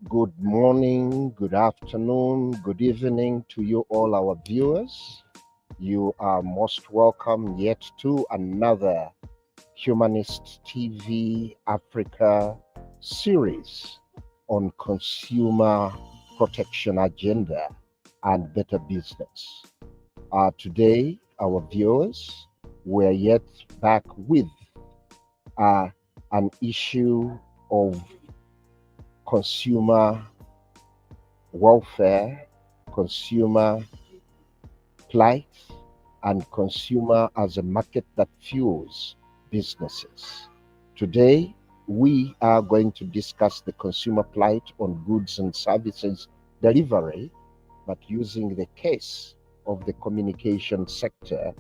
Good morning, good afternoon, good evening to you, all our viewers. You are most welcome yet to another Humanist TV Africa series on consumer protection agenda and better business. Today, our viewers, we're yet back with uh, an issue of consumer welfare, consumer plight, and consumer as a market that fuels businesses. Today, we are going to discuss the consumer plight on goods and services delivery, but using the case of the communication sector,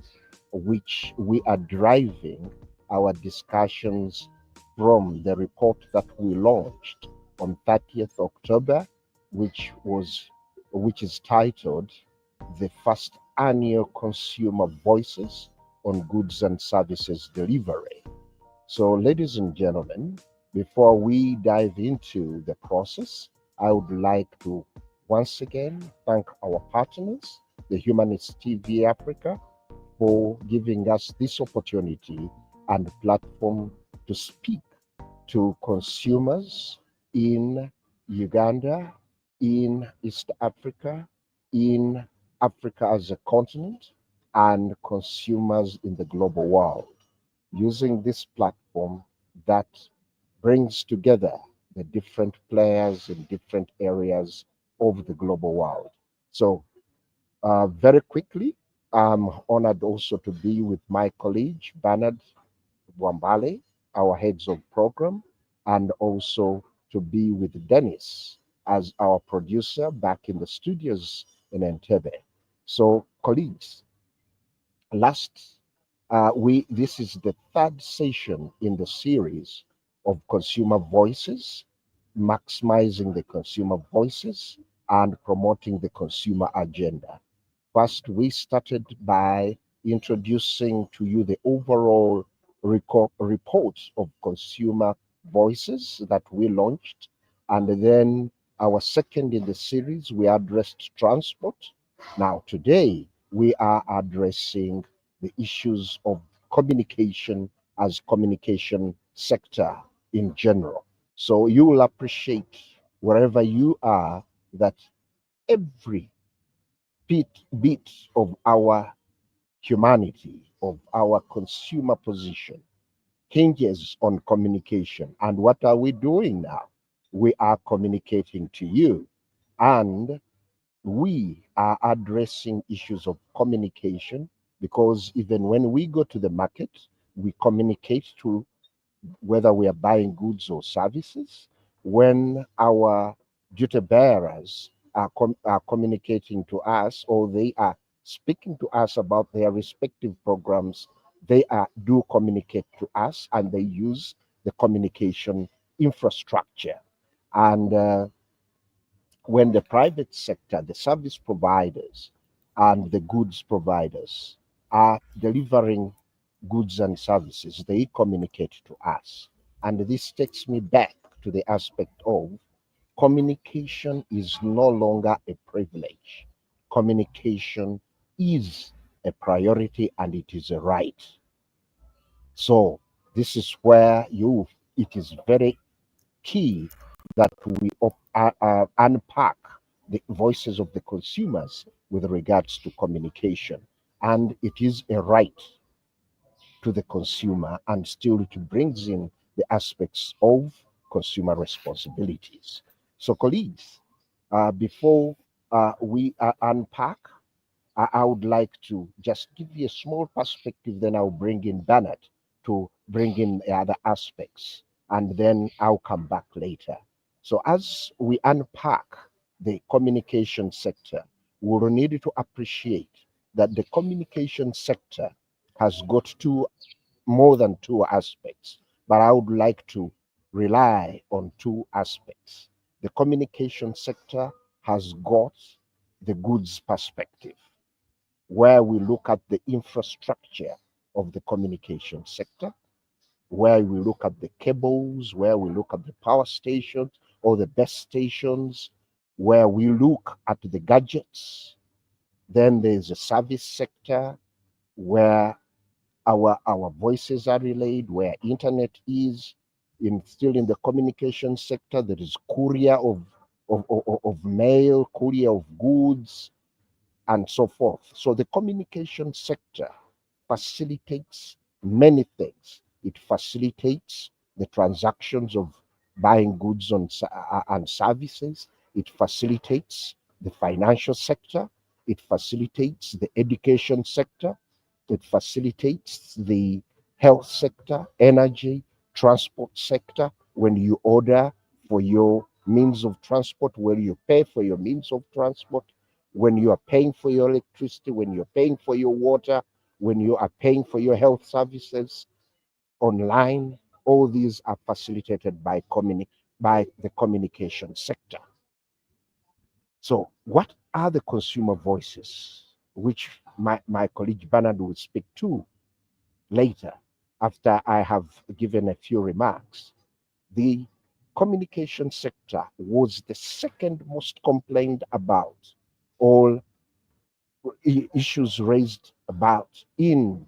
which we are driving our discussions from the report that we launched on 30th October, which is titled the first annual consumer voices on goods and services delivery. So, ladies and gentlemen, before we dive into the process, I would like to once again thank our partners, the Humanist TV Africa, for giving us this opportunity and platform to speak to consumers in Uganda, in East Africa, in Africa as a continent, and consumers in the global world, using this platform that brings together the different players in different areas of the global world. So, very quickly, I'm honored also to be with my colleague, Bernard Wambale, our heads of program, and also to be with Dennis as our producer back in the studios in Entebbe. So, colleagues, last we this is the third session in the series of consumer voices, maximizing the consumer voices and promoting the consumer agenda. First, we started by introducing to you the overall report of consumer voices that we launched. And then our second in the series, we addressed transport. Now, today, we are addressing the issues of communication as communication sector in general. So you will appreciate wherever you are that every bit of our humanity, of our consumer position, hinges on communication. And what are we doing now? We are communicating to you, and we are addressing issues of communication because even when we go to the market, we communicate to whether we are buying goods or services. When our duty bearers are communicating to us, or they are speaking to us about their respective programs, they do communicate to us, and they use the communication infrastructure. And when the private sector, the service providers, and the goods providers are delivering goods and services, they communicate to us. And this takes me back to the aspect of communication is no longer a privilege. Communication is a priority and it is a right. So this is where it is very key that we unpack the voices of the consumers with regards to communication. And it is a right to the consumer, and still it brings in the aspects of consumer responsibilities. So, colleagues, before we unpack, I would like to just give you a small perspective, then I'll bring in Bernard to bring in the other aspects, and then I'll come back later. So, as we unpack the communication sector, we'll need to appreciate that the communication sector has got more than two aspects, but I would like to rely on two aspects. The communication sector has got the goods perspective, where we look at the infrastructure of the communication sector, where we look at the cables, where we look at the power stations, or the best stations where we look at the gadgets. Then there's a service sector where our voices are relayed, where internet is. Still in the communication sector, there is courier of mail, courier of goods, and so forth. So the communication sector facilitates many things. It facilitates the transactions of buying goods and services. It facilitates the financial sector. It facilitates the education sector. It facilitates the health sector, energy, transport sector. When you order for your means of transport, when you pay for your means of transport, when you are paying for your electricity, when you're paying for your water, when you are paying for your health services online, all these are facilitated by the communication sector. So, what are the consumer voices, which my colleague Bernard will speak to later after I have given a few remarks? The communication sector was the second most complained about all issues raised about in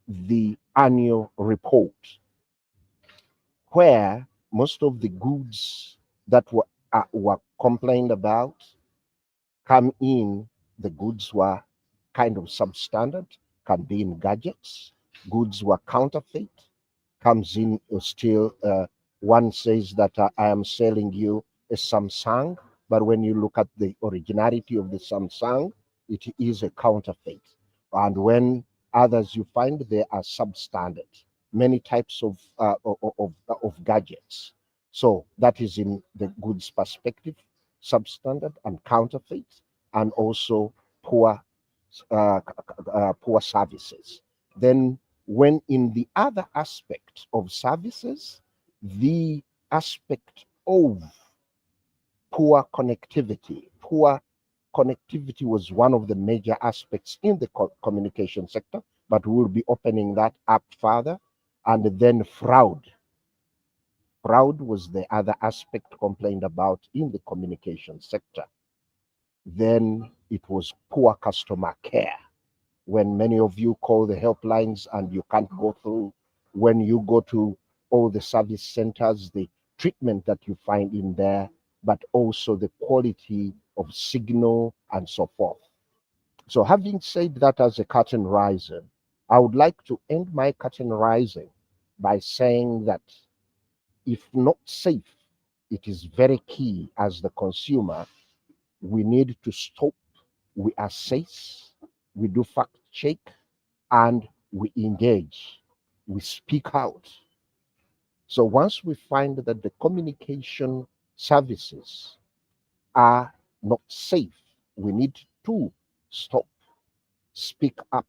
the annual report, where most of the goods that were complained about come in. The goods were kind of substandard, can be in gadgets. Goods were counterfeit, comes in still. One says that I am selling you a Samsung, but when you look at the originality of the Samsung, it is a counterfeit. And when others you find they are substandard, many types of gadgets. So that is in the goods perspective, substandard and counterfeit, and also poor poor services. Then, when in the other aspect of services, the aspect of poor connectivity was one of the major aspects in the communication sector, but we'll be opening that up further. And then fraud was the other aspect complained about in the communication sector. Then it was poor customer care, when many of you call the helplines and you can't go through. When you go to all the service centers, the treatment that you find in there, but also the quality of signal and so forth. So, having said that as a curtain riser, I would like to end my curtain rising by saying that if not safe, it is very key as the consumer. We need to stop, we assess, we do fact check, and we engage, we speak out. So once we find that the communication services are not safe, we need to stop, speak up,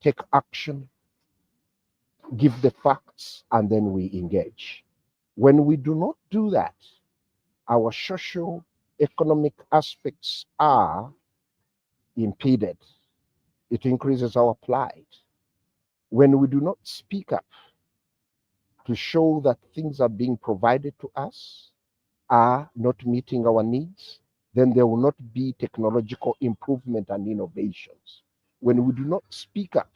take action, give the facts, and then we engage. When we do not do that, our social economic aspects are impeded. It increases our plight. When we do not speak up to show that things are being provided to us are not meeting our needs, then there will not be technological improvement and innovations. When we do not speak up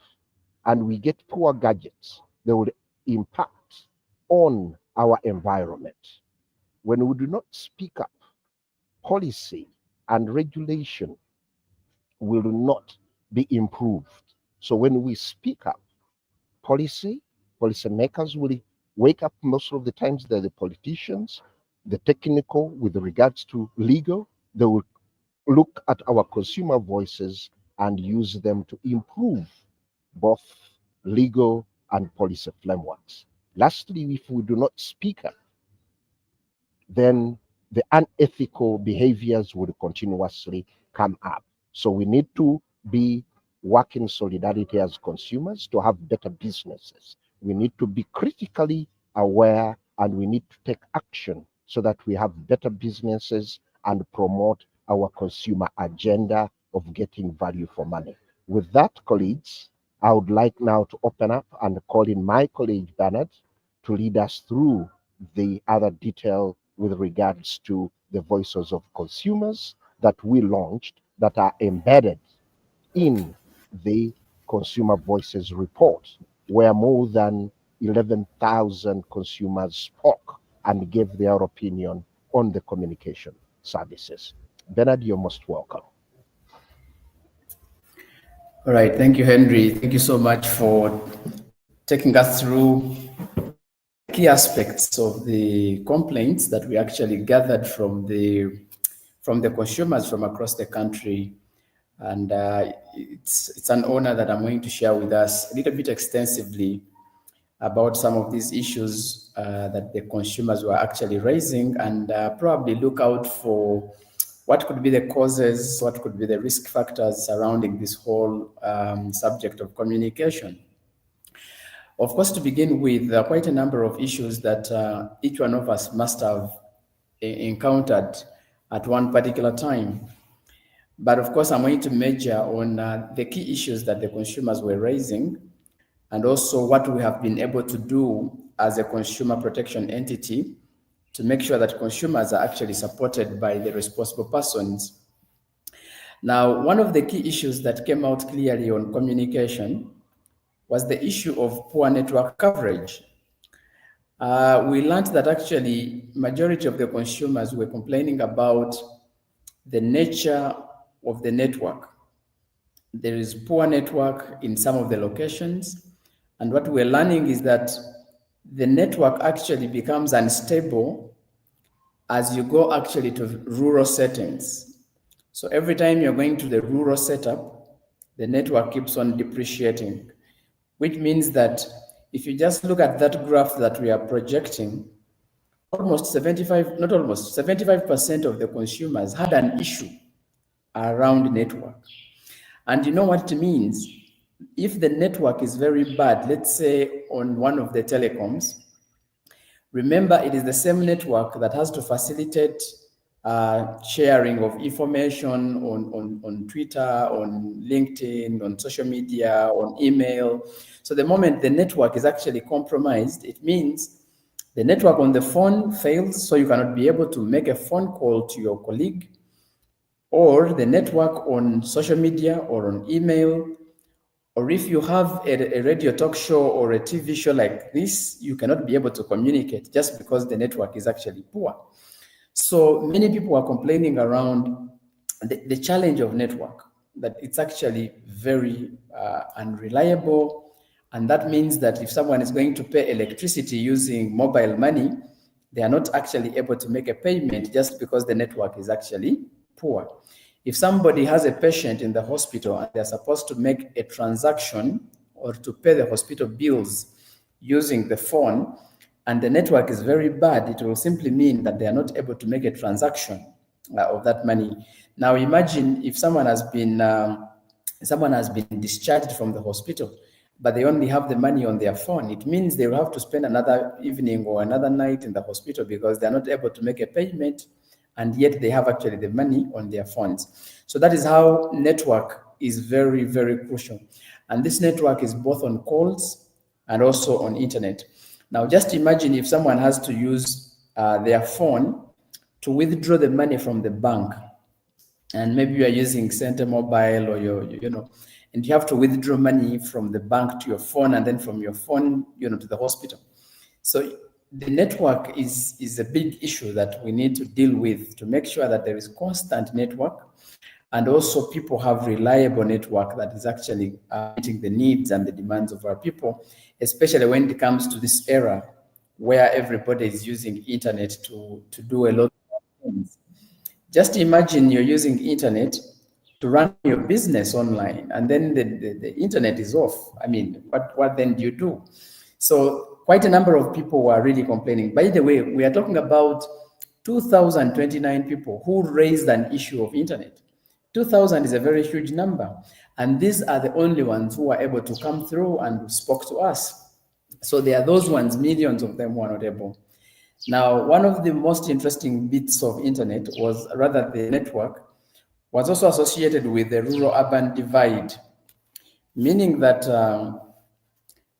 and we get poor gadgets, they will impact on our environment. When we do not speak up, policy and regulation will not be improved. So when we speak up, policy, policymakers will wake up. Most of the times they're the politicians, the technical with regards to legal, they will look at our consumer voices and use them to improve both legal and policy frameworks. Lastly, if we do not speak up, then the unethical behaviors would continuously come up. So we need to be working solidarity as consumers to have better businesses. We need to be critically aware and we need to take action so that we have better businesses and promote our consumer agenda of getting value for money. With that, colleagues, I would like now to open up and call in my colleague Bernard to lead us through the other detailed with regards to the voices of consumers that we launched that are embedded in the Consumer Voices report, where more than 11,000 consumers spoke and gave their opinion on the communication services. Bernard, you're most welcome. All right, thank you, Henry. Thank you so much for taking us through key aspects of the complaints that we actually gathered from the consumers from across the country. And it's an honor that I'm going to share with us a little bit extensively about some of these issues that the consumers were actually raising, and probably look out for what could be the causes, what could be the risk factors surrounding this whole subject of communication. Of course, to begin with, there are quite a number of issues that each one of us must have encountered at one particular time. But of course, I'm going to major on the key issues that the consumers were raising, and also what we have been able to do as a consumer protection entity to make sure that consumers are actually supported by the responsible persons. Now, one of the key issues that came out clearly on communication was the issue of poor network coverage. We learned that actually majority of the consumers were complaining about the nature of the network. There is poor network in some of the locations, and what we're learning is that the network actually becomes unstable as you go actually to rural settings. So every time you're going to the rural setup, the network keeps on depreciating, which means that if you just look at that graph that we are projecting, almost 75% of the consumers had an issue around network. And you know what it means? If the network is very bad, let's say on one of the telecoms, remember it is the same network that has to facilitate sharing of information on Twitter, on LinkedIn, on social media, on email. So the moment the network is actually compromised, it means the network on the phone fails, so you cannot be able to make a phone call to your colleague, or the network on social media or on email, or if you have a radio talk show or a TV show like this, you cannot be able to communicate just because the network is actually poor. So many people are complaining around the challenge of network, that it's actually very unreliable. And that means that if someone is going to pay electricity using mobile money, they are not actually able to make a payment just because the network is actually poor. If somebody has a patient in the hospital and they're supposed to make a transaction or to pay the hospital bills using the phone, and the network is very bad, it will simply mean that they are not able to make a transaction of that money. Now imagine if someone has been discharged from the hospital, but they only have the money on their phone. It means they will have to spend another evening or another night in the hospital because they're not able to make a payment, and yet they have actually the money on their phones. So that is how network is very, very crucial. And this network is both on calls and also on internet. Now, just imagine if someone has to use their phone to withdraw the money from the bank, and maybe you are using Center Mobile, or and you have to withdraw money from the bank to your phone, and then from your phone, to the hospital. So the network is a big issue that we need to deal with to make sure that there is constant network, and also people have reliable network that is actually meeting the needs and the demands of our people, especially when it comes to this era where everybody is using internet to do a lot of things. Just imagine you're using internet to run your business online, and then the internet is off. I mean, what then do you do? So quite a number of people were really complaining. By the way, we are talking about 2,029 people who raised an issue of internet. 2,000 is a very huge number. And these are the only ones who were able to come through and spoke to us. So there are those ones, millions of them who are not able. Now, one of the most interesting bits of internet was, rather the network, was also associated with the rural-urban divide, meaning that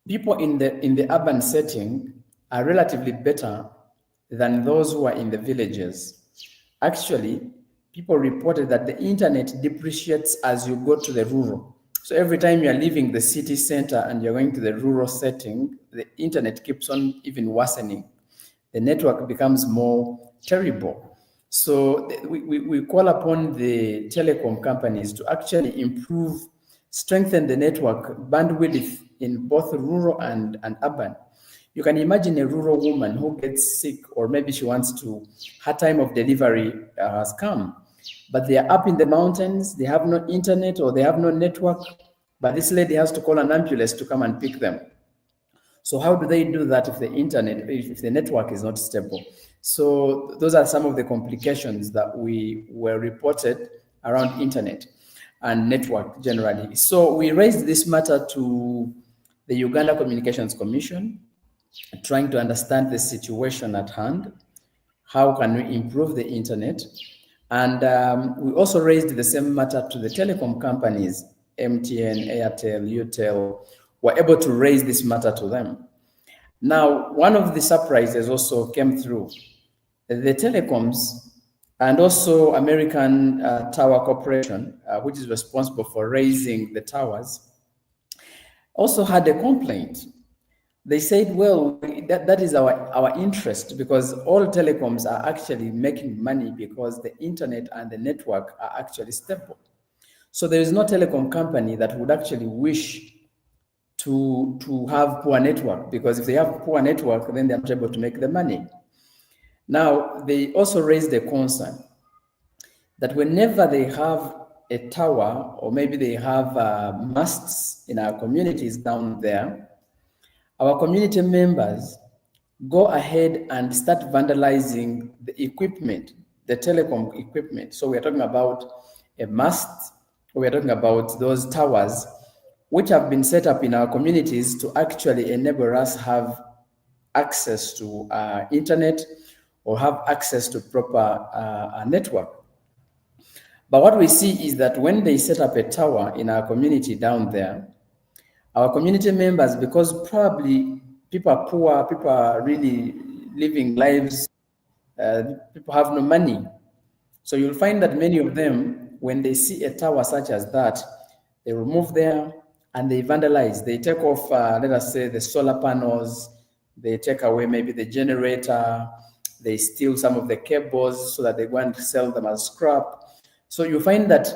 people in the urban setting are relatively better than those who are in the villages. Actually, people reported that the internet depreciates as you go to the rural. So every time you're leaving the city center and you're going to the rural setting, the internet keeps on even worsening. The network becomes more terrible. So we call upon the telecom companies to actually improve, strengthen the network bandwidth in both rural and urban. You can imagine a rural woman who gets sick, or maybe she wants to, her time of delivery has come, but they are up in the mountains, they have no internet or they have no network, but this lady has to call an ambulance to come and pick them. So how do they do that if if the network is not stable? So those are some of the complications that were reported around internet and network generally. So we raised this matter to the Uganda Communications Commission, trying to understand the situation at hand. How can we improve the internet? And we also raised the same matter to the telecom companies, MTN, Airtel, UTEL, were able to raise this matter to them. Now, one of the surprises also came through. The telecoms and also American Tower Corporation, which is responsible for raising the towers, also had a complaint. They said, well, that is our interest, because all telecoms are actually making money because the internet and the network are actually stable. So there is no telecom company that would actually wish to have poor network, because if they have poor network, then they're not able to make the money. Now, they also raised the concern that whenever they have a tower, or maybe they have masts in our communities down there, our community members go ahead and start vandalizing the equipment, the telecom equipment. So we're talking about a mast, we're talking about those towers which have been set up in our communities to actually enable us have access to internet or have access to proper network. But what we see is that when they set up a tower in our community down there, our community members, because probably people are poor, people are really living lives, people have no money. So you'll find that many of them, when they see a tower such as that, they will move there and they vandalize. They take off, let us say, the solar panels, they take away maybe the generator, they steal some of the cables so that they go and sell them as scrap. So you find that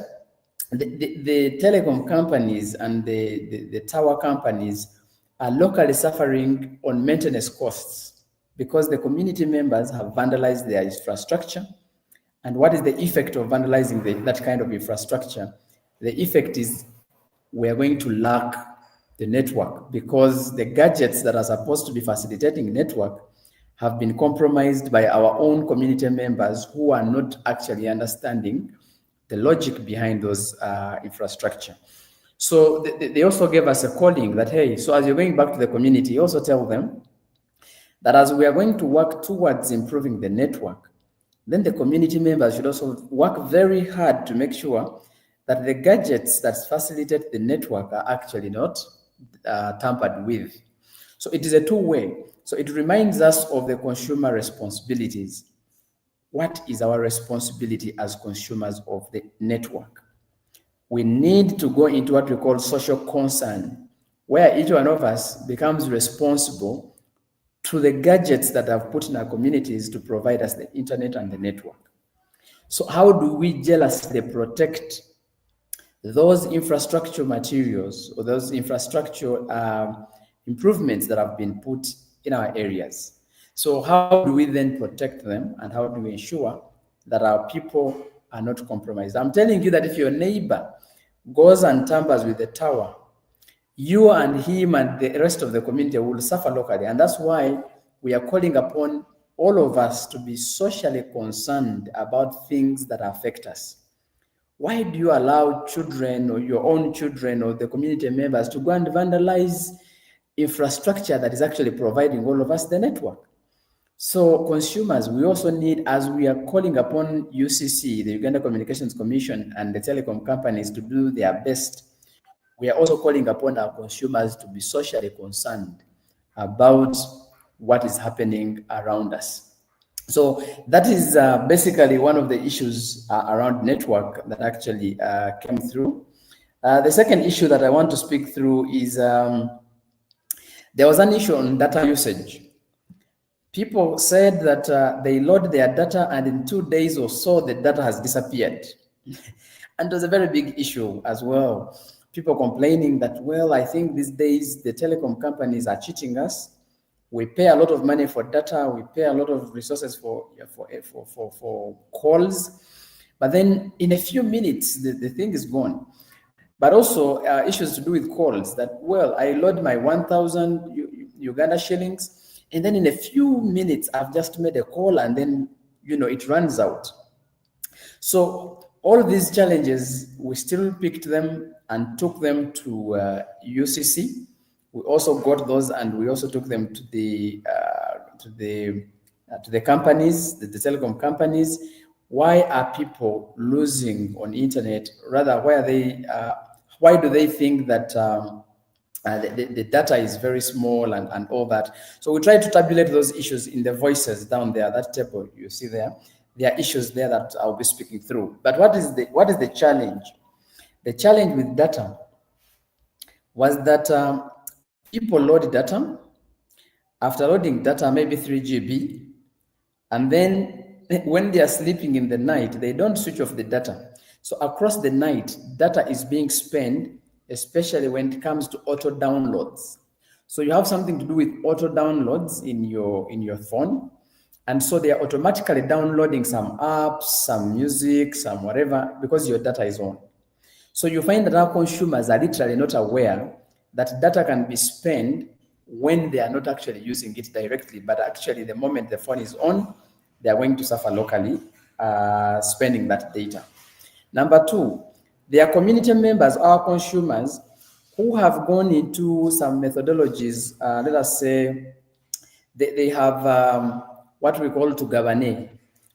the telecom companies and the tower companies are locally suffering on maintenance costs because the community members have vandalized their infrastructure. And what is the effect of vandalizing that kind of infrastructure? The effect is we are going to lack the network, because the gadgets that are supposed to be facilitating network have been compromised by our own community members who are not actually understanding the logic behind those infrastructure. So they also gave us a calling that, hey, so as you're going back to the community, also tell them that as we are going to work towards improving the network, then the community members should also work very hard to make sure that the gadgets that facilitate the network are actually not tampered with. So it is a two-way. So it reminds us of the consumer responsibilities. What is our responsibility as consumers of the network? We need to go into what we call social concern, where each one of us becomes responsible to the gadgets that have put in our communities to provide us the internet and the network. So how do we jealously protect those infrastructure materials or those infrastructure improvements that have been put in our areas? So how do we then protect them, and how do we ensure that our people are not compromised? I'm telling you that if your neighbor goes and tampers with the tower, you and him and the rest of the community will suffer locally. And that's why we are calling upon all of us to be socially concerned about things that affect us. Why do you allow children or your own children or the community members to go and vandalize infrastructure that is actually providing all of us the network? So consumers, we also need, as we are calling upon UCC, the Uganda Communications Commission, and the telecom companies to do their best, we are also calling upon our consumers to be socially concerned about what is happening around us. So that is basically one of the issues around network that actually came through. The second issue that I want to speak through is there was an issue on data usage. People said that they load their data and in 2 days or so, the data has disappeared. And it was a very big issue as well. People complaining that, well, I think these days the telecom companies are cheating us. We pay a lot of money for data. We pay a lot of resources for calls. But then in a few minutes, the thing is gone. But also issues to do with calls that, well, I load my 1,000 Uganda shillings, and then in a few minutes, I've just made a call and then, it runs out. So all these challenges, we still picked them and took them to UCC. We also got those, and we also took them to the companies, the telecom companies. Why are people losing on internet? Rather, why are they? Why do they think that the data is very small and all that? So we try to tabulate those issues in the voices down there. That table you see there. There are issues there that I'll be speaking through. But what is the challenge? The challenge with data was that people load data. After loading data, maybe 3 GB, and then when they are sleeping in the night, they don't switch off the data. So across the night, data is being spent, especially when it comes to auto downloads. So you have something to do with auto downloads in your phone. And so they are automatically downloading some apps, some music, some whatever, because your data is on. So you find that our consumers are literally not aware that data can be spent when they are not actually using it directly, but actually the moment the phone is on, they are going to suffer locally spending that data. Number two, there are community members, our consumers, who have gone into some methodologies. Let us say they have what we call Tugabane,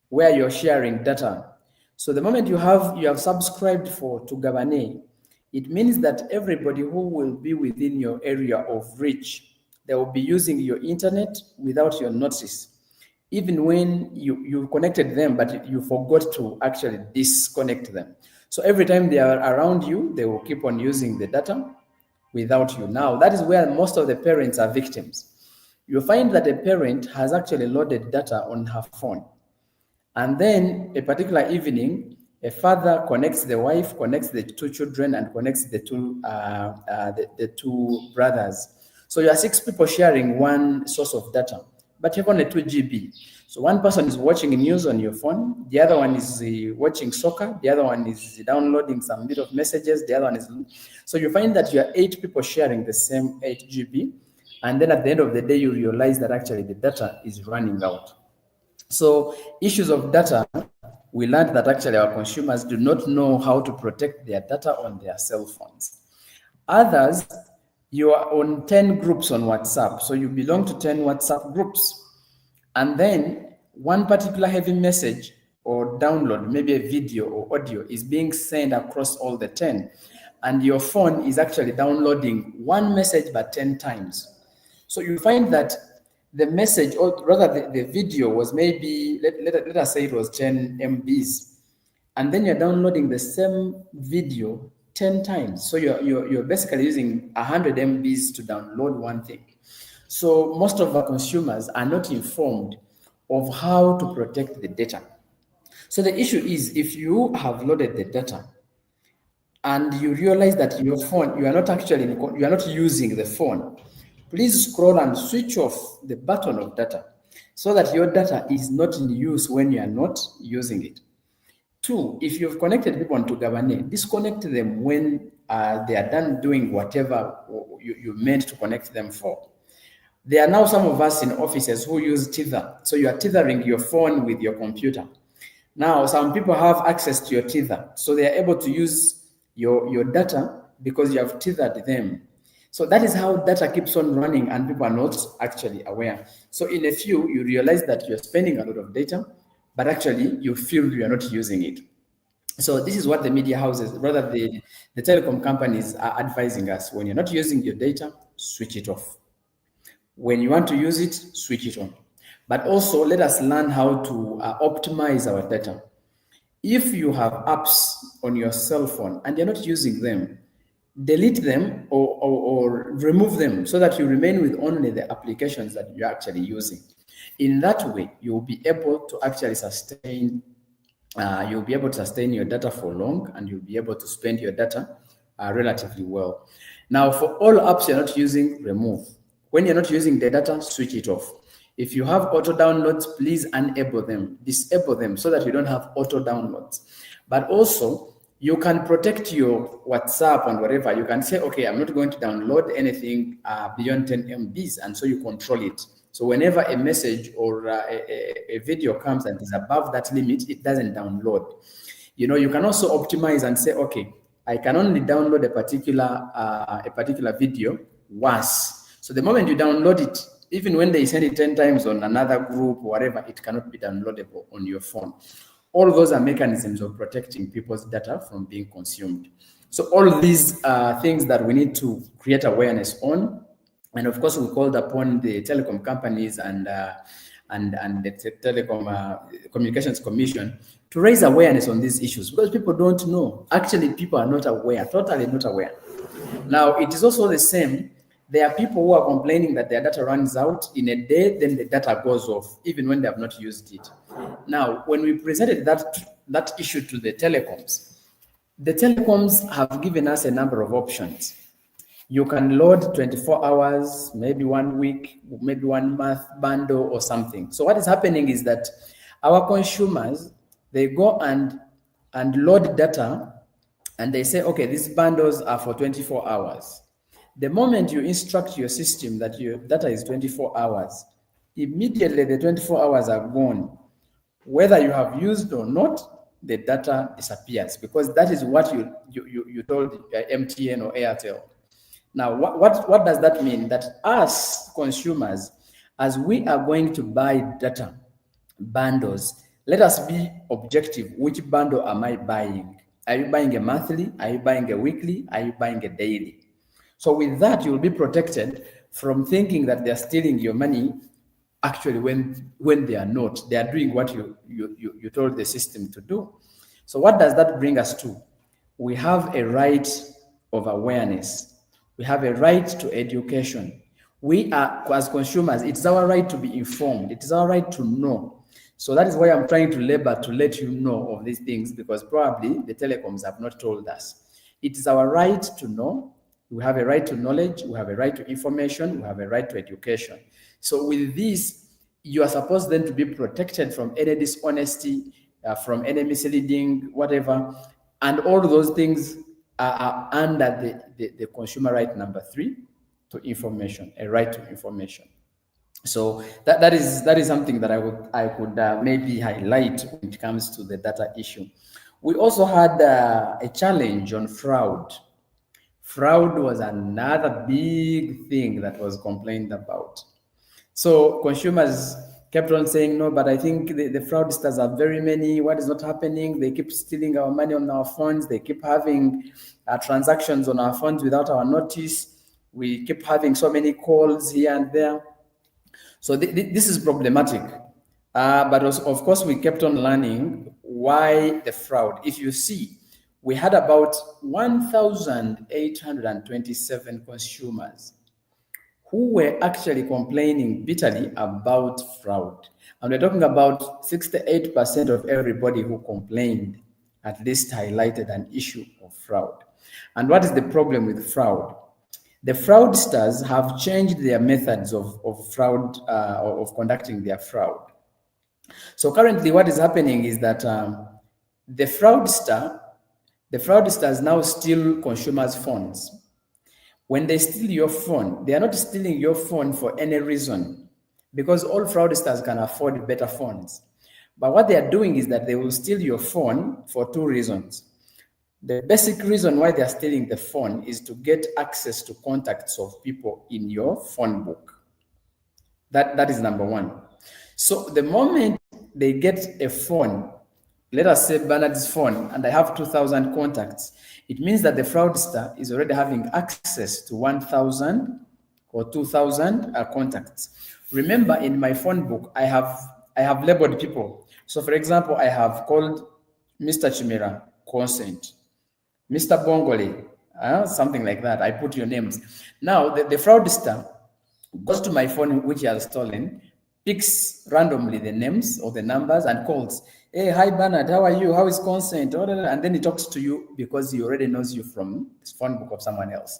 where you're sharing data. So the moment you have subscribed for Tugabane, it means that everybody who will be within your area of reach, they will be using your internet without your notice. Even when you connected them, but you forgot to actually disconnect them. So every time they are around you, they will keep on using the data without you. Now, that is where most of the parents are victims. You find that a parent has actually loaded data on her phone. And then a particular evening, a father connects the wife, connects the two children, and connects the two brothers. So you are 6 people sharing one source of data, but you have only 2 GB. So one person is watching news on your phone, the other one is watching soccer, the other one is downloading some bit of messages, the other one is... So you find that you are 8 people sharing the same 8 GB, and then at the end of the day, you realize that actually the data is running out. So issues of data, we learned that actually our consumers do not know how to protect their data on their cell phones. Others, you are on 10 groups on WhatsApp. So you belong to 10 WhatsApp groups. And then one particular heavy message or download, maybe a video or audio, is being sent across all the 10. And your phone is actually downloading one message but 10 times. So you find that the message, or rather the video was maybe, let us say it was 10 MBs. And then you're downloading the same video 10 times. So you're basically using 100 MBs to download one thing. So most of our consumers are not informed of how to protect the data. So the issue is, if you have loaded the data and you realize that your phone, you are not using the phone, please scroll and switch off the button of data so that your data is not in use when you are not using it. 2, if you've connected people onto Gabane, disconnect them when they are done doing whatever you meant to connect them for. There are now some of us in offices who use tether. So you are tethering your phone with your computer. Now, some people have access to your tether. So they are able to use your data because you have tethered them. So that is how data keeps on running and people are not actually aware. So in a few, you realize that you're spending a lot of data, but actually you feel you're not using it. So this is what the media houses, rather the telecom companies, are advising us. When you're not using your data, switch it off. When you want to use it, switch it on. But also, let us learn how to optimize our data. If you have apps on your cell phone and you're not using them, delete them or remove them so that you remain with only the applications that you're actually using. In that way, you'll be able to actually sustain your data for long, and you'll be able to spend your data relatively well. Now, for all apps you're not using, remove. When you're not using the data, switch it off. If you have auto downloads, please enable them, disable them so that you don't have auto downloads. But also, you can protect your WhatsApp and whatever. You can say, okay, I'm not going to download anything beyond 10 MBs, and so you control it. So whenever a message or a video comes and is above that limit, it doesn't download. You can also optimize and say, okay, I can only download a particular video once. So the moment you download it, even when they send it 10 times on another group or whatever, it cannot be downloadable on your phone. All those are mechanisms of protecting people's data from being consumed. So all these things that we need to create awareness on. And of course, we called upon the telecom companies and the Telecom Communications Commission to raise awareness on these issues, because people don't know. Actually, people are not aware, totally not aware. Now, it is also the same. There are people who are complaining that their data runs out in a day, then the data goes off, even when they have not used it. Now, when we presented that issue to the telecoms have given us a number of options. You can load 24 hours, maybe 1 week, maybe 1 month bundle or something. So what is happening is that our consumers, they go and load data, and they say, okay, these bundles are for 24 hours. The moment you instruct your system that your data is 24 hours, immediately the 24 hours are gone. Whether you have used or not, the data disappears, because that is what you told MTN or Airtel. Now, what does that mean? That us consumers, as we are going to buy data bundles, let us be objective. Which bundle am I buying? Are you buying a monthly? Are you buying a weekly? Are you buying a daily? So with that, you'll be protected from thinking that they're stealing your money. Actually, when they are not, they are doing what you told the system to do. So what does that bring us to? We have a right of awareness. We have a right to education. We are, as consumers, it's our right to be informed. It is our right to know. So that is why I'm trying to labor to let you know of these things, because probably the telecoms have not told us. It is our right to know. We have a right to knowledge. We have a right to information. We have a right to education. So with this, you are supposed then to be protected from any dishonesty, from any misleading, whatever. And all those things are under the consumer right number 3 to information, a right to information. So that is something that I could maybe highlight when it comes to the data issue. We also had a challenge on fraud. Fraud was another big thing that was complained about. So consumers kept on saying, no, but I think the fraudsters are very many. What is not happening? They keep stealing our money on our phones. They keep having transactions on our phones without our notice. We keep having so many calls here and there. So this is problematic. But of course, we kept on learning why the fraud. If you see, we had about 1,827 consumers who were actually complaining bitterly about fraud. And we're talking about 68% of everybody who complained at least highlighted an issue of fraud. And what is the problem with fraud? The fraudsters have changed their methods of fraud, of conducting their fraud. So currently what is happening is that the fraudsters now steal consumers' phones. When they steal your phone, they are not stealing your phone for any reason, because all fraudsters can afford better phones. But what they are doing is that they will steal your phone for 2 reasons. The basic reason why they are stealing the phone is to get access to contacts of people in your phone book. That is number 1. So the moment they get a phone, let us say Bernard's phone, and I have 2,000 contacts, it means that the fraudster is already having access to 1,000 or 2,000 contacts. Remember, in my phone book, I have labeled people. So, for example, I have called Mr. Chimera consent, Mr. Bongole, something like that. I put your names. Now, the fraudster goes to my phone, which he has stolen, picks randomly the names or the numbers and calls, "Hey, hi Bernard, how are you? How is consent?" And then he talks to you because he already knows you from this phone book of someone else.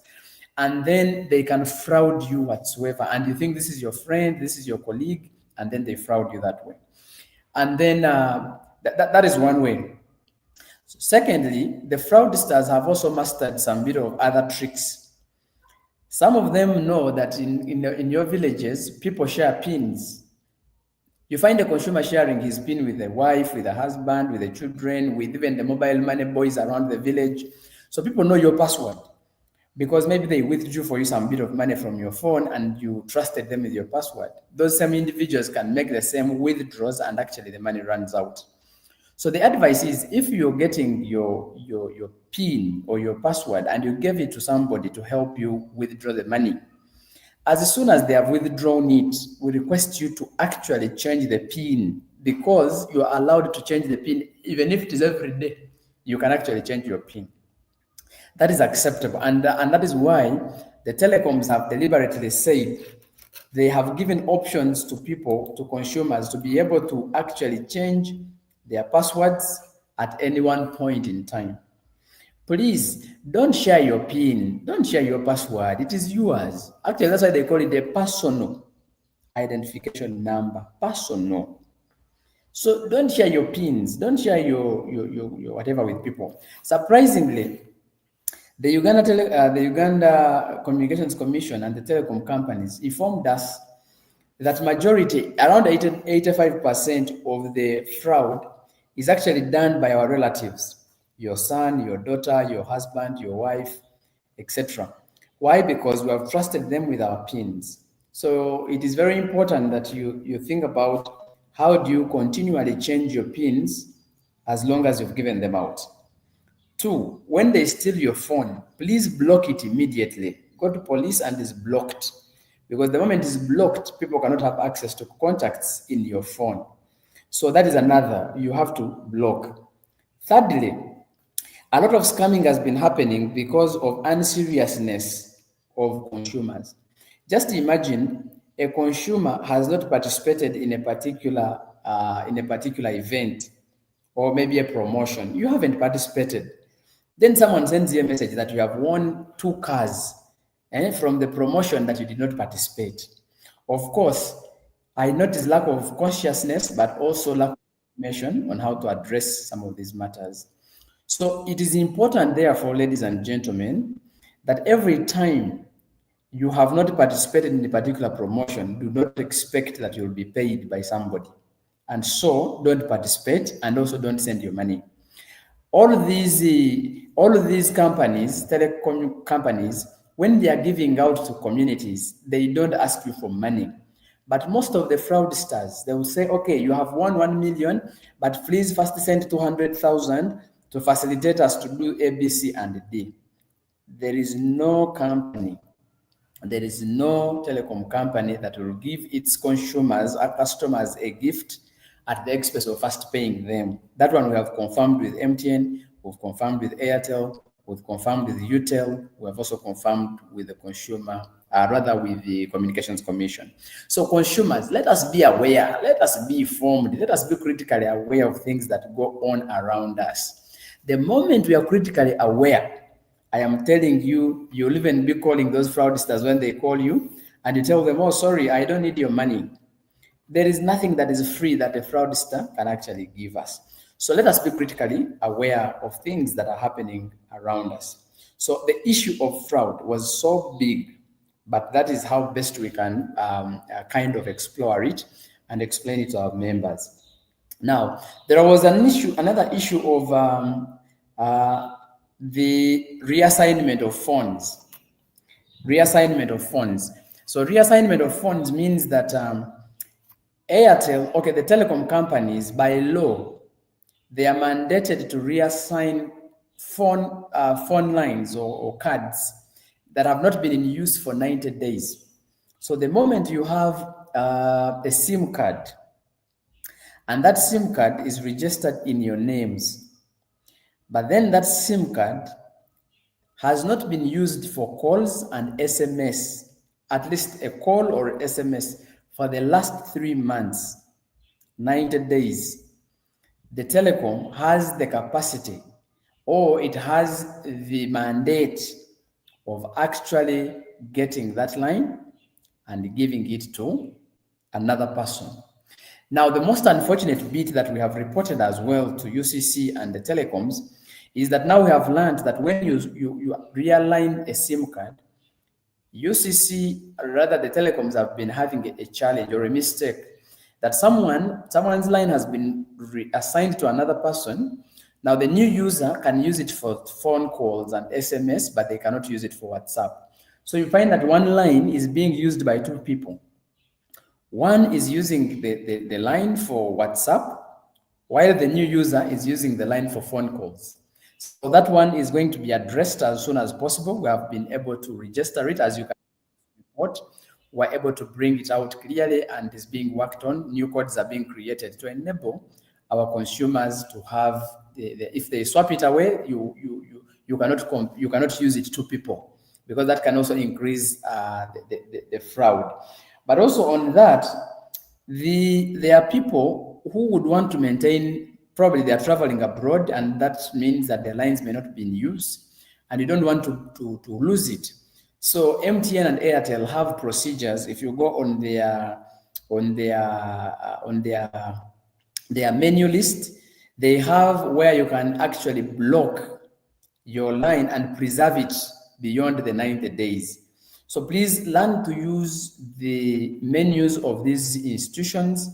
And then they can fraud you whatsoever. And you think this is your friend, this is your colleague, and then they fraud you that way. And then that is one way. So secondly, the fraudsters have also mastered some bit of other tricks. Some of them know that in your villages, people share pins. You find a consumer sharing his pin with a wife, with a husband, with the children, with even the mobile money boys around the village. So people know your password because maybe they withdrew for you some bit of money from your phone and you trusted them with your password. Those same individuals can make the same withdrawals and actually the money runs out. So the advice is, if you're getting your PIN or your password and you give it to somebody to help you withdraw the money, as soon as they have withdrawn it, we request you to actually change the PIN, because you are allowed to change the PIN even if it is every day. You can actually change your PIN. That is acceptable, and that is why the telecoms have deliberately said they have given options to people, to consumers, to be able to actually change their passwords at any one point in time. Please don't share your PIN, don't share your password. It is yours. Actually, that's why they call it a personal identification number. Personal. So don't share your pins, don't share your whatever with people. Surprisingly, the Uganda Communications Commission and the telecom companies informed us that majority, around 85% of the fraud is actually done by our relatives, your son, your daughter, your husband, your wife, etc. Why? Because we have trusted them with our pins. So it is very important that you think about how do you continually change your pins as long as you've given them out. Two, when they steal your phone, please block it immediately. Go to police and it's blocked. Because the moment it's blocked, people cannot have access to contacts in your phone. So that is another, you have to block. Thirdly, a lot of scamming has been happening because of unseriousness of consumers. Just imagine a consumer has not participated in a particular event or maybe a promotion. You haven't participated. Then someone sends you a message that you have won 2 cars from the promotion that you did not participate. Of course, I notice lack of consciousness, but also lack of information on how to address some of these matters. So it is important, therefore, ladies and gentlemen, that every time you have not participated in a particular promotion, do not expect that you'll be paid by somebody. And so don't participate, and also don't send your money. All of these companies, telecom companies, when they are giving out to communities, they don't ask you for money. But most of the fraudsters, they will say, okay, you have won 1 million, but please first send 200,000 to facilitate us to do A, B, C, and D. There is no company, there is no telecom company that will give its consumers or customers a gift at the expense of first paying them. That one we have confirmed with MTN, we've confirmed with Airtel, we've confirmed with UTEL, we have also confirmed with the consumer, rather with the Communications Commission. So consumers, let us be aware, let us be informed, let us be critically aware of things that go on around us. The moment we are critically aware, I am telling you, you'll even be calling those fraudsters when they call you, and you tell them, oh, sorry, I don't need your money. There is nothing that is free that a fraudster can actually give us. So let us be critically aware of things that are happening around us. So the issue of fraud was so big, but that is how best we can kind of explore it and explain it to our members. Now, there was another issue of the reassignment of funds. Reassignment of funds. So reassignment of funds means that Airtel, okay, the telecom companies, by law, they are mandated to reassign phone lines or cards that have not been in use for 90 days. So the moment you have a SIM card, and that SIM card is registered in your names. But then that SIM card has not been used for calls and SMS, at least a call or SMS, for the last 3 months, 90 days. The telecom has the capacity, or it has the mandate of actually getting that line and giving it to another person. Now, the most unfortunate bit that we have reported as well to UCC and the telecoms is that now we have learned that when you realign a SIM card, UCC, rather the telecoms, have been having a challenge or a mistake that someone's line has been assigned to another person. Now the new user can use it for phone calls and SMS, but they cannot use it for WhatsApp. So you find that one line is being used by two people. One is using the line for WhatsApp, while the new user is using the line for phone calls. So that one is going to be addressed as soon as possible. We have been able to register it, as you can report. We're able to bring it out clearly, and is being worked on. New codes are being created to enable our consumers to have, if they swap it away, you cannot use it to people, because that can also increase the fraud. But also on that, there are people who would want to maintain, probably they are traveling abroad, and that means that their lines may not be in use, and you don't want to lose it. So MTN and Airtel have procedures. If you go on their menu list, they have where you can actually block your line and preserve it beyond the 90 days. So please learn to use the menus of these institutions.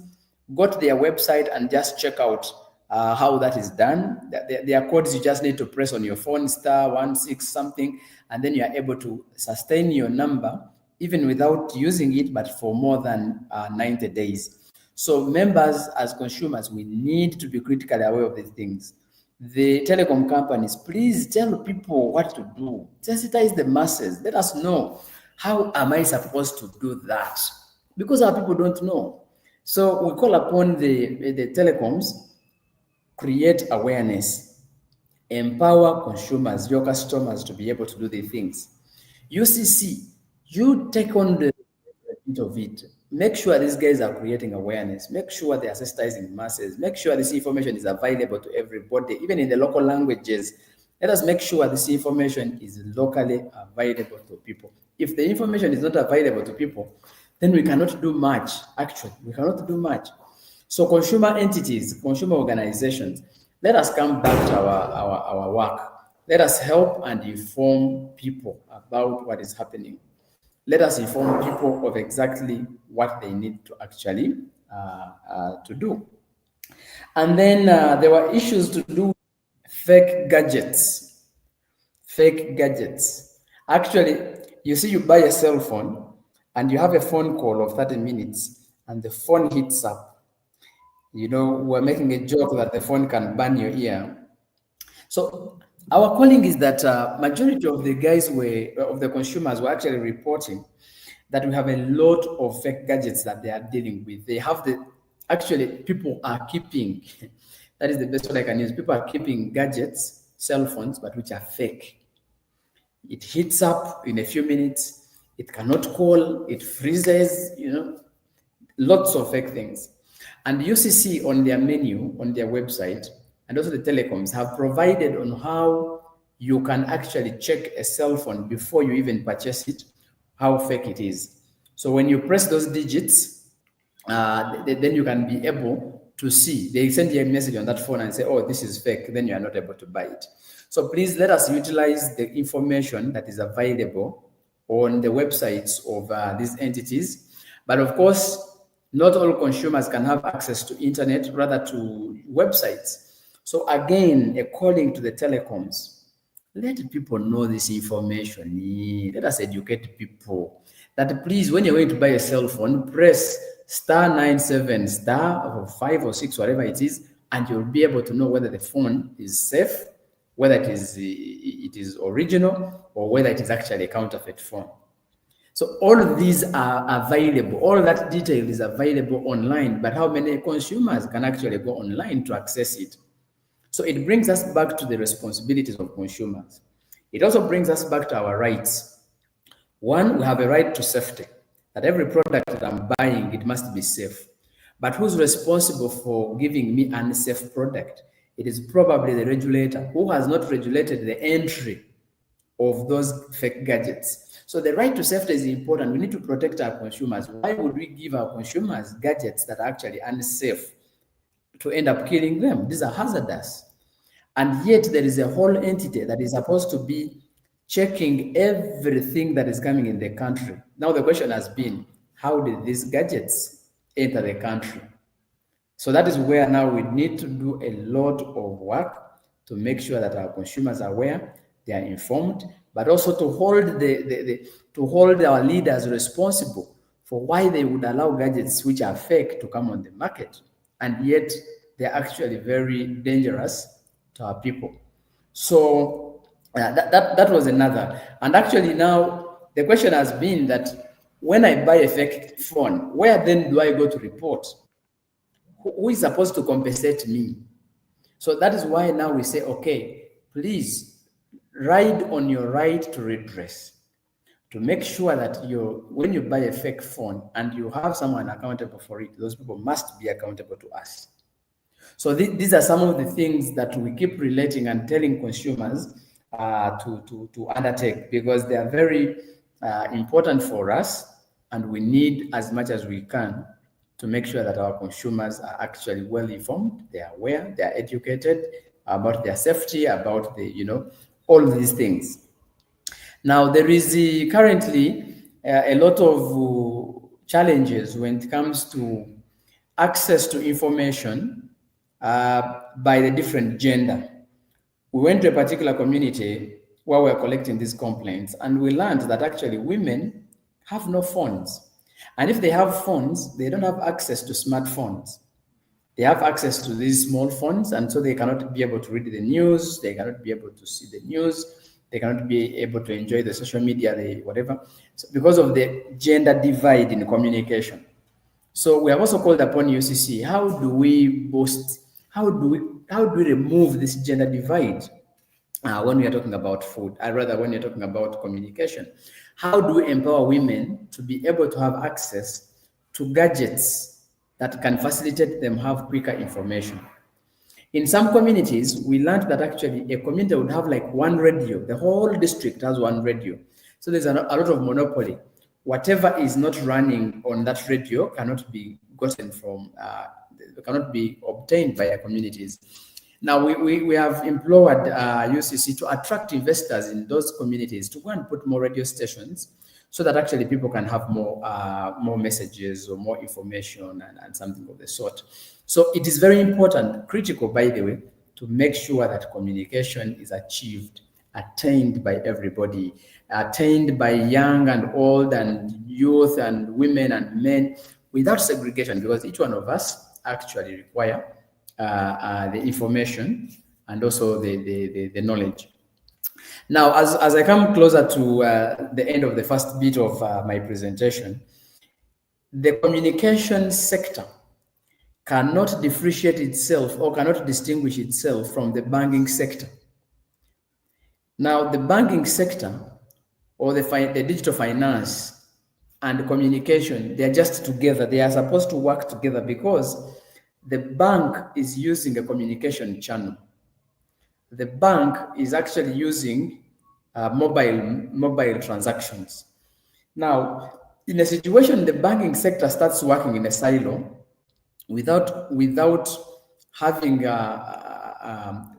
Go to their website and just check out how that is done. There are codes you just need to press on your phone, *16 something, and then you are able to sustain your number even without using it, but for more than 90 days. So members, as consumers, we need to be critically aware of these things. The telecom companies, please tell people what to do. Sensitize the masses. Let us know, how am I supposed to do that? Because our people don't know. So we call upon the telecoms, create awareness, empower consumers, your customers, to be able to do the things. UCC, you take on the bit of it. Make sure these guys are creating awareness. Make sure they are sensitizing masses. Make sure this information is available to everybody, even in the local languages. Let us make sure this information is locally available to people. If the information is not available to people, then we cannot do much. Actually, we cannot do much. So consumer entities, consumer organizations, let us come back to our work. Let us help and inform people about what is happening. Let us inform people of exactly what they need to actually to do. And then there were issues to do with fake gadgets. Fake gadgets. Actually, you see, you buy a cell phone and you have a phone call of 30 minutes and the phone heats up. You know, we're making a joke that the phone can burn your ear. So our calling is that majority of the guys of the consumers were actually reporting that we have a lot of fake gadgets that they are dealing with. They have actually people are keeping, that is the best word I can use. People are keeping gadgets, cell phones, but which are fake. It heats up in a few minutes. It cannot call. It freezes, lots of fake things. And UCC on their menu, on their website, and also the telecoms have provided on how you can actually check a cell phone before you even purchase it, how fake it is. So when you press those digits, then you can be able to see. They send you a message on that phone and say, oh, this is fake. Then you are not able to buy it. So please let us utilize the information that is available on the websites of these entities. But of course, not all consumers can have access to internet, rather to websites. So again, a calling to the telecoms, let people know this information. Let us educate people that please, when you're going to buy a cell phone, press *97 or 5 or 6, whatever it is, and you'll be able to know whether the phone is safe, whether it is original, or whether it is actually a counterfeit phone. So So all of these are available. All that detail is available online, but how many consumers can actually go online to access it? So it brings us back to the responsibilities of consumers. It also brings us back to our rights. One, we have a right to safety, that every product that I'm buying, it must be safe. But who's responsible for giving me an unsafe product? It is probably the regulator who has not regulated the entry of those fake gadgets. So the right to safety is important. We need to protect our consumers. Why would we give our consumers gadgets that are actually unsafe to end up killing them? These are hazardous. And yet there is a whole entity that is supposed to be checking everything that is coming in the country. Now the question has been, how did these gadgets enter the country? So that is where now we need to do a lot of work to make sure that our consumers are aware, they are informed, but also to hold our leaders responsible for why they would allow gadgets which are fake to come on the market, and yet they're actually very dangerous to our people. So that was another. And actually now the question has been that when I buy a fake phone, where then do I go to report? Who is supposed to compensate me? So that is why now we say, okay, please ride on your right to redress, to make sure that when you buy a fake phone and you have someone accountable for it, those people must be accountable to us. So these are some of the things that we keep relating and telling consumers to undertake, because they are very important for us, and we need as much as we can to make sure that our consumers are actually well informed, they are aware, they are educated about their safety, about all these things. Now, there is currently a lot of challenges when it comes to access to information by the different gender. We went to a particular community where we were collecting these complaints, and we learned that actually women have no phones. And if they have phones, they don't have access to smartphones. They have access to these small phones, and so they cannot be able to read the news, they cannot be able to see the news, they cannot be able to enjoy the social media, whatever, so because of the gender divide in communication. So we have also called upon UCC, how do we remove this gender divide when we are talking about food, or rather when you're talking about communication? How do we empower women to be able to have access to gadgets that can facilitate them have quicker information? In some communities, we learned that actually a community would have like one radio. The whole district has one radio. So there's a lot of monopoly. Whatever is not running on that radio cannot be gotten from, cannot be obtained by our communities. Now, we have implored UCC to attract investors in those communities to go and put more radio stations, so that actually people can have more messages or more information and something of the sort. So it is very important, critical, by the way, to make sure that communication is attained by everybody, attained by young and old and youth and women and men, without segregation, because each one of us actually require the information and also the knowledge. Now, as I come closer to the end of the first bit of my presentation, the communication sector cannot differentiate itself or cannot distinguish itself from the banking sector. Now, the banking sector or the digital finance and communication, they are just together. They are supposed to work together because the bank is using a communication channel. The bank is actually using mobile transactions. Now, in a situation the banking sector starts working in a silo without having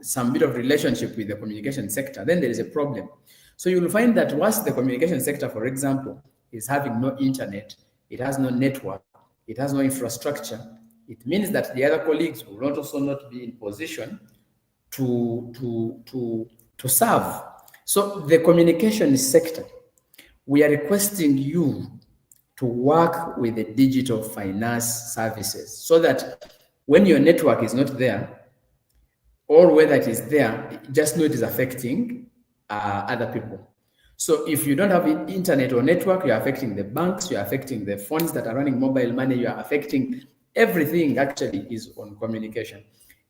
some bit of relationship with the communication sector, then there is a problem. So you will find that once the communication sector, for example, is having no internet, it has no network, it has no infrastructure, it means that the other colleagues will also not be in position to serve. So the communication sector, we are requesting you to work with the digital finance services so that when your network is not there, or whether it is there, just know it is affecting other people. So if you don't have internet or network, you're affecting the banks, you're affecting the phones that are running mobile money, you're affecting everything actually is on communication.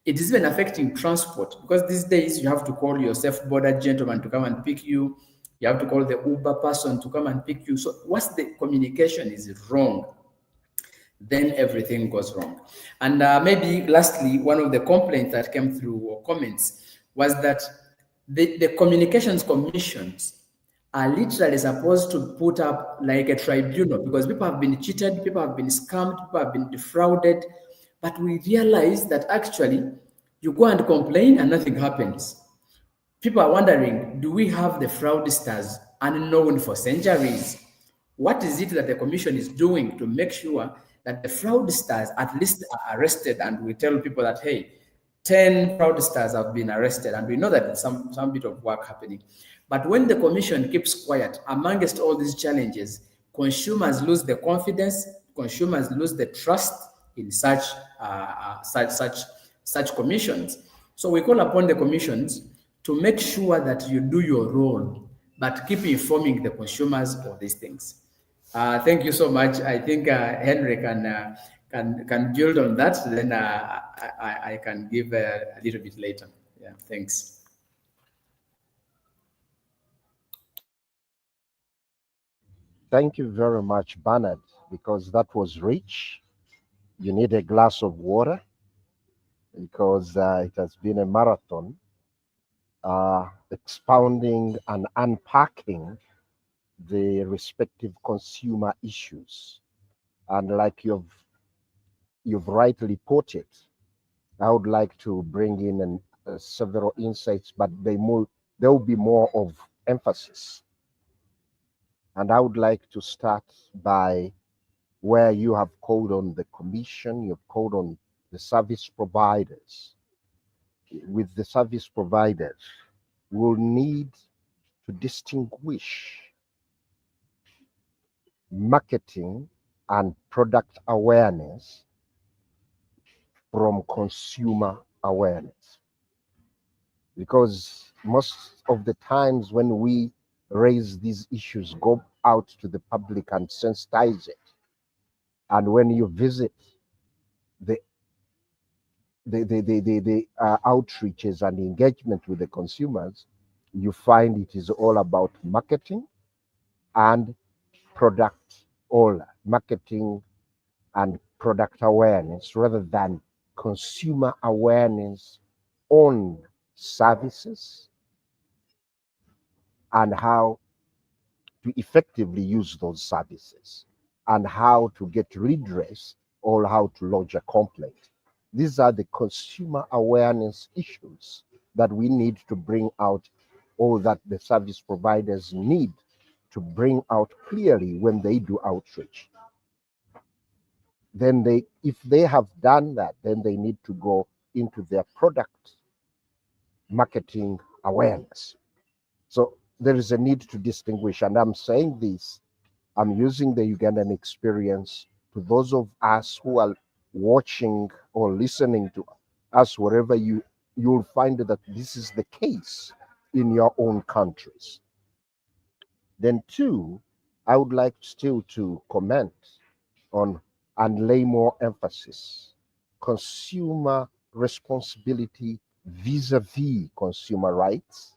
It is even affecting transport because these days you have to call your self-border gentleman to come and pick you. You have to call the Uber person to come and pick you. So once the communication is wrong, then everything goes wrong. And maybe lastly, one of the complaints that came through or comments was that the communications commissions are literally supposed to put up like a tribunal because people have been cheated, people have been scammed, people have been defrauded. But we realize that actually you go and complain and nothing happens. People are wondering, do we have the fraudsters unknown for centuries? What is it that the commission is doing to make sure that the fraudsters at least are arrested and we tell people that, hey, 10 fraudsters have been arrested and we know that some bit of work happening. But when the commission keeps quiet amongst all these challenges, consumers lose the confidence, consumers lose the trust in such commissions. So we call upon the commissions to make sure that you do your role, but keep informing the consumers of these things. Thank you so much. I think Henry can build on that. Then I can give a little bit later. Yeah, thanks. Thank you very much, Bernard, because that was rich. You need a glass of water because it has been a marathon expounding and unpacking the respective consumer issues. And like you've rightly put it, I would like to bring in several insights, but there will be more of emphasis. And I would like to start by where you have called on the commission, you've called on the service providers. With the service providers, we'll need to distinguish marketing and product awareness from consumer awareness. Because most of the times when we raise these issues, go out to the public and sensitize it. And when you visit the outreaches and engagement with the consumers, you find it is all about marketing and product, all marketing and product awareness rather than consumer awareness on services and how to effectively use those services and how to get redress or how to lodge a complaint. These are the consumer awareness issues that we need to bring out, or that the service providers need to bring out clearly when they do outreach. Then if they have done that, then they need to go into their product marketing awareness. So there is a need to distinguish, and I'm saying this, I'm using the Ugandan experience to those of us who are watching or listening to us, wherever you'll find that this is the case in your own countries. Then two, I would like still to comment on and lay more emphasis consumer responsibility vis-a-vis consumer rights.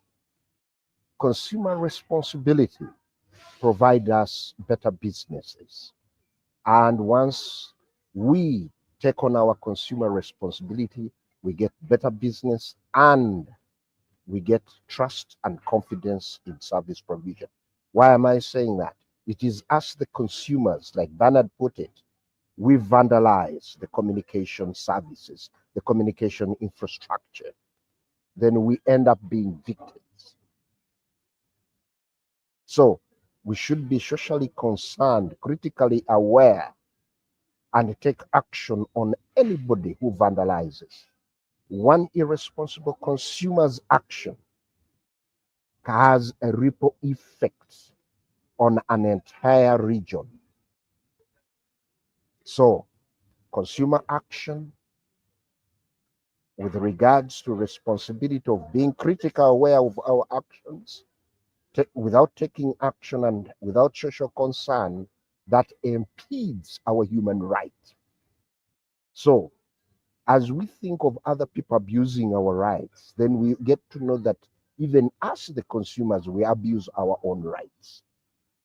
Consumer responsibility provide us better businesses. And once we take on our consumer responsibility, we get better business and we get trust and confidence in service provision. Why am I saying that? It is us, the consumers, like Bernard put it, we vandalize the communication services, the communication infrastructure. Then we end up being victims. So we should be socially concerned, critically aware, and take action on anybody who vandalizes. One irresponsible consumer's action has a ripple effect on an entire region. So, consumer action with regards to responsibility of being critical aware of our actions, without taking action and without social concern, that impedes our human right. So, as we think of other people abusing our rights, then we get to know that even us, the consumers, we abuse our own rights.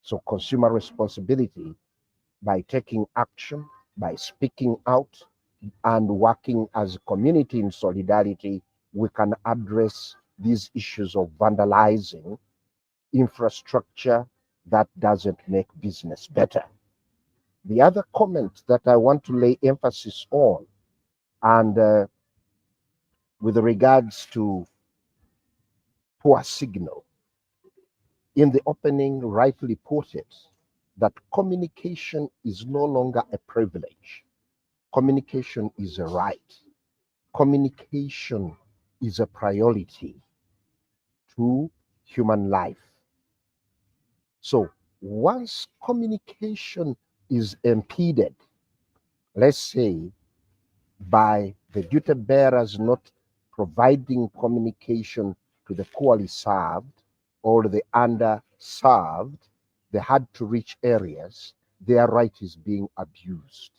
So, consumer responsibility, by taking action, by speaking out, and working as a community in solidarity, we can address these issues of vandalizing infrastructure that doesn't make business better. The other comment that I want to lay emphasis on, and with regards to poor signal, in the opening rightly put it, that communication is no longer a privilege. Communication is a right. Communication is a priority to human life. So once communication is impeded, let's say by the duty bearers not providing communication to the poorly served or the underserved, the hard to reach areas, their right is being abused.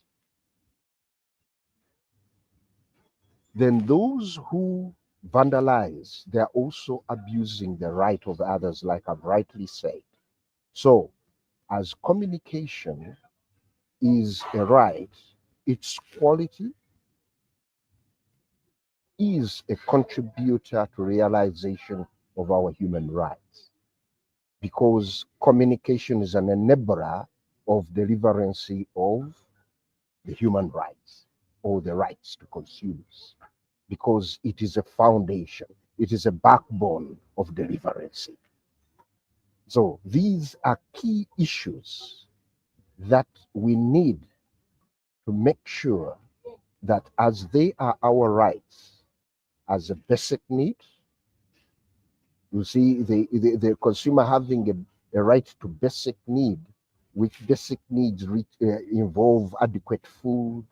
Then those who vandalize, they're also abusing the right of others, like I've rightly said. So, as communication is a right, its quality is a contributor to realization of our human rights, because communication is an enabler of deliverance of the human rights or the rights to consumers, because it is a foundation, it is a backbone of deliverance. So these are key issues that we need to make sure that as they are our rights, as a basic need, you see the consumer having a right to basic need, which basic needs involve adequate food,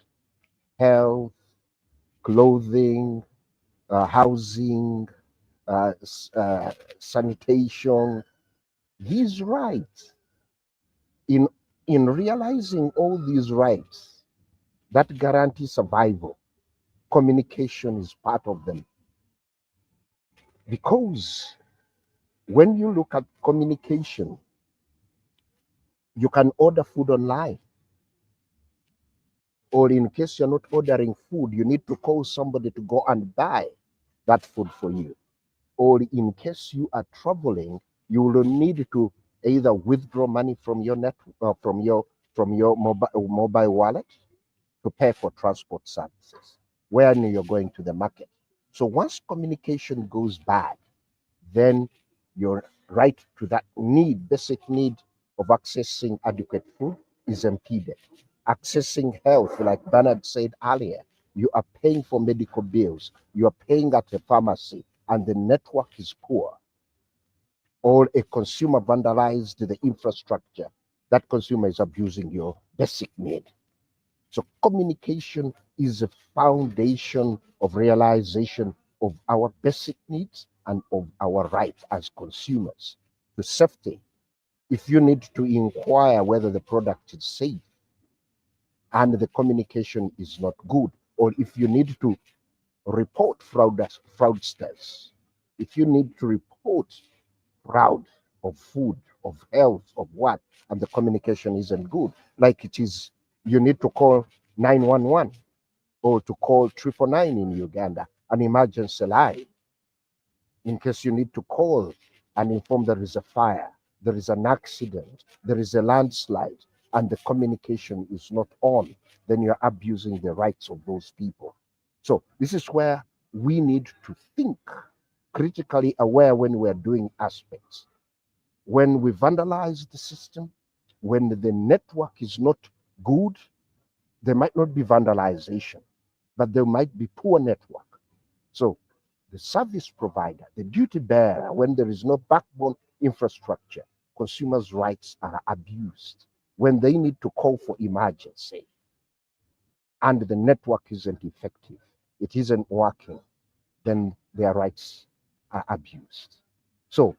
health, clothing, housing, sanitation. These rights, in realizing all these rights that guarantee survival, communication is part of them. Because when you look at communication, you can order food online. Or in case you're not ordering food, you need to call somebody to go and buy that food for you. Or in case you are traveling, you will need to either withdraw money from your from your mobile wallet to pay for transport services when you're going to the market. So once communication goes bad, then your right to that need, basic need of accessing adequate food, is impeded. Accessing health, like Bernard said earlier, you are paying for medical bills, you are paying at a pharmacy, and the network is poor. Or a consumer vandalized the infrastructure, that consumer is abusing your basic need. So communication is a foundation of realization of our basic needs and of our rights as consumers to safety. If you need to inquire whether the product is safe and the communication is not good, or if you need to report fraudsters, if you need to report fraud of food, of health, of what, and the communication isn't good, like it is, you need to call 911 or to call 999 in Uganda, an emergency line, in case you need to call and inform there is a fire, there is an accident, there is a landslide, and the communication is not on, then you're abusing the rights of those people. So this is where we need to think critically aware when we're doing aspects. When we vandalize the system, when the network is not good, there might not be vandalization, but there might be poor network. So the service provider, the duty bearer, when there is no backbone infrastructure, consumers' rights are abused. When they need to call for emergency and the network isn't effective, it isn't working, then their rights are abused. So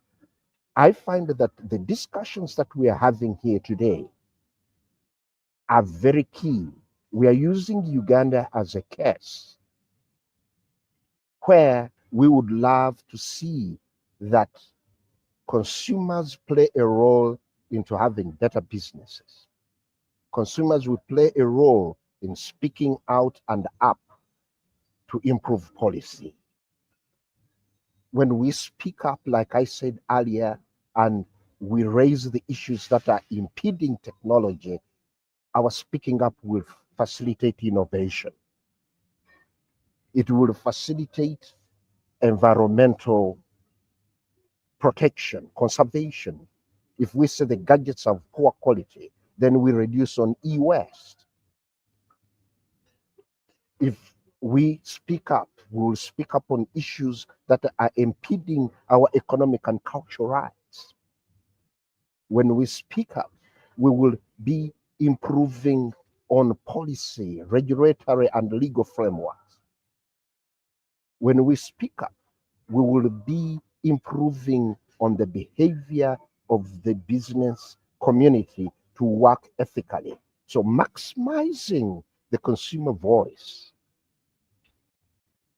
I find that the discussions that we are having here today are very key. We are using Uganda as a case where we would love to see that consumers play a role into having better businesses. Consumers will play a role in speaking out and up to improve policy. When we speak up, like I said earlier, and we raise the issues that are impeding technology, our speaking up will facilitate innovation. It will facilitate environmental protection, conservation. If we say the gadgets are of poor quality, then we reduce on e-waste. If we speak up, we will speak up on issues that are impeding our economic and cultural rights. When we speak up, we will be improving on policy, regulatory, and legal frameworks. When we speak up, we will be improving on the behavior of the business community to work ethically. So maximizing the consumer voice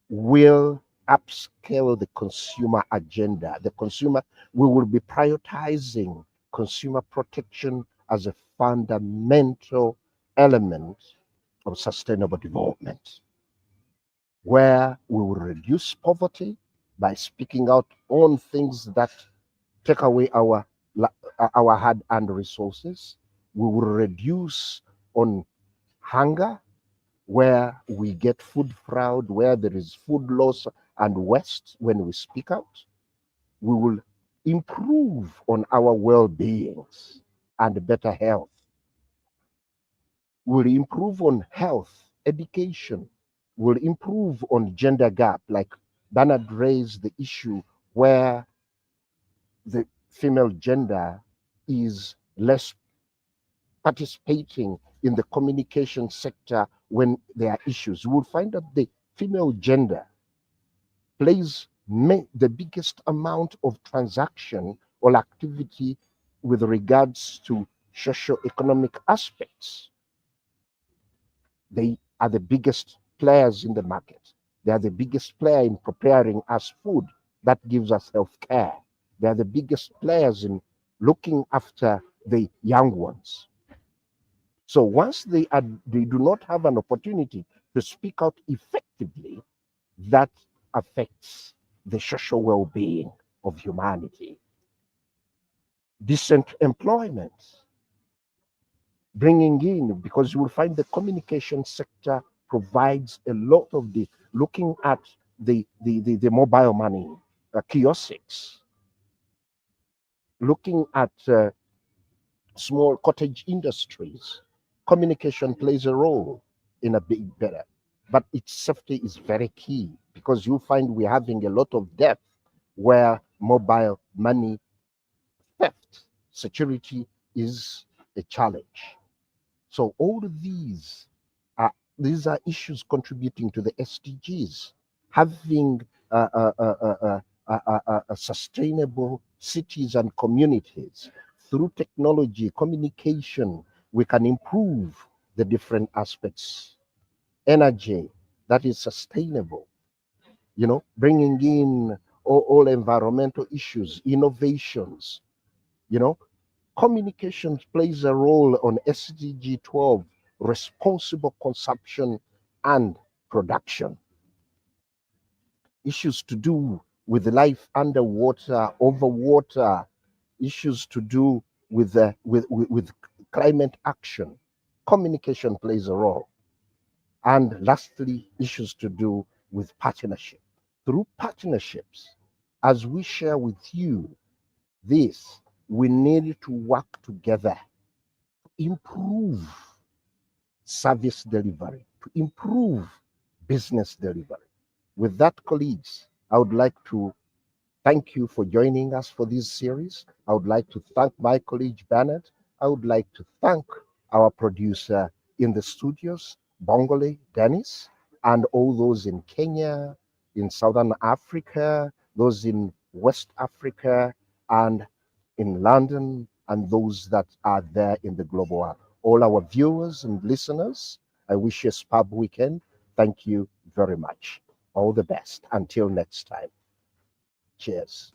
will upscale the consumer agenda. The consumer, we will be prioritizing consumer protection as a fundamental element of sustainable development, where we will reduce poverty by speaking out on things that take away our hard-earned resources. We will reduce on hunger, where we get food fraud, where there is food loss and waste. When we speak out, we will improve on our well-beings and better health. We'll improve on health, education. We'll improve on gender gap, like Bernard raised the issue where the female gender is less participating in the communication sector when there are issues. You will find that the female gender plays the biggest amount of transaction or activity with regards to socio-economic aspects. They are the biggest players in the market. They are the biggest player in preparing us food that gives us health care. They are the biggest players in looking after the young ones. So once they do not have an opportunity to speak out effectively, that affects the social well-being of humanity. Decent employment, bringing in, because you will find the communication sector provides a lot of the looking at the mobile money kiosks, looking at small cottage industries. Communication plays a role in a big better, but its safety is very key, because you find we're having a lot of death where mobile money theft, security is a challenge. So all of these are issues contributing to the SDGs. Having sustainable cities and communities through technology, communication, we can improve the different aspects. Energy that is sustainable, bringing in all environmental issues, innovations, communications plays a role on SDG 12, responsible consumption and production. Issues to do with life underwater, over water, issues to do with climate action. Communication plays a role. And lastly, issues to do with partnership. Through partnerships, as we share with you this, we need to work together to improve service delivery, to improve business delivery. With that, colleagues, I would like to thank you for joining us for this series. I would like to thank my colleague Bernard. I would like to thank our producer in the studios, Bongole Dennis, and all those in Kenya, in Southern Africa, those in West Africa, and in London, and those that are there in the global world. All our viewers and listeners, I wish you a superb weekend. Thank you very much. All the best. Until next time. Cheers.